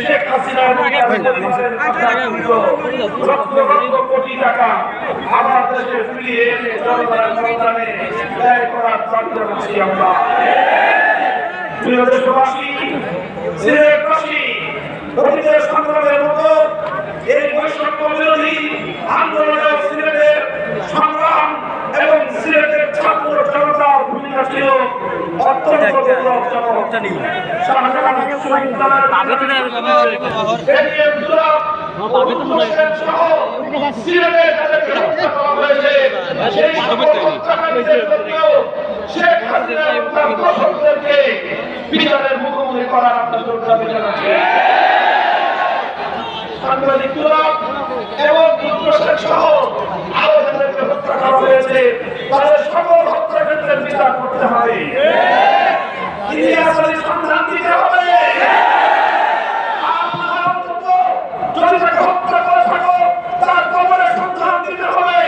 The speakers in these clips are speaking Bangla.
শেখ হাসিনার লক্ষ লক্ষ কোটি টাকা আমার দেশে ফিরিয়ে এনে জনগণের কল্যাণে ব্যয় করার বাধ্য হচ্ছি আমরা। প্রিয় দেশবাসী, সিলেটবাসী, অতীতের সংগ্রামের মতো এই বৈষম্য বিরোধী আন্দোলনে সিলেটের সংগ্রাম এবং সিলেটের ছাত্র জনতার ভূমিকা ছিল অত্যন্ত গৌরবজনক। শাহজালাল বিচারের মুখোমুখি করার আপনাদের দাবি জানাচ্ছি। সাংবাদিকরা এবং পুত্রশেখ সহ আরো যাদেরকে হত্যা করা হয়েছে তাদের সকল হত্যাকাণ্ডের বিচার করতে হবে। ইতিহাসের সন্ধান দিতে হবে। আপনারা অন্তত যদি তাকে হত্যা করে থাকো তার কবরের সন্ধান দিতে হবে।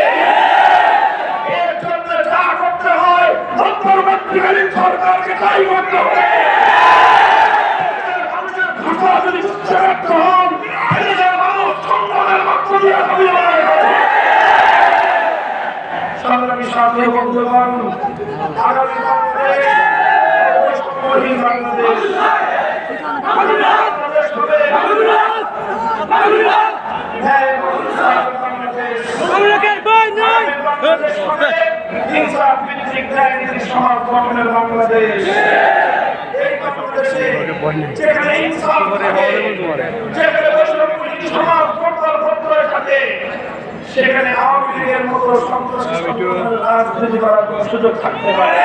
এর জন্য যা করতে হয় অন্তর্বর্তীকালীন সরকারকে তাই করতে হবে। মানুষের ভাষা যদি উচ্চারিত হন সংগ্রামী সাথী বন্ধুগণ, আগামী বাংলাদেশ বাংলাদেশ এই বাংলাদেশে যেখানে ইনসাফ থাকে, যেখানে সমাজ বদল থাকে, সেখানে আওয়ামী লীগের মতো সন্ত্রাসী রাজনীতি করার কোনো সুযোগ থাকতে পারে।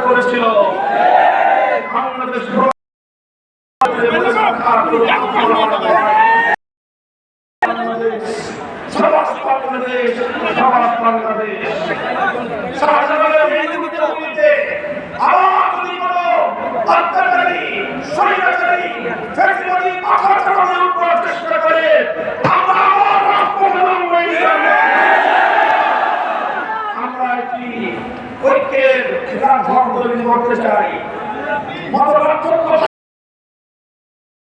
করেছিল বাংলাদেশ চেষ্টা করে আমরা একটি ঐক্যের রাজনীতি করতে চাই।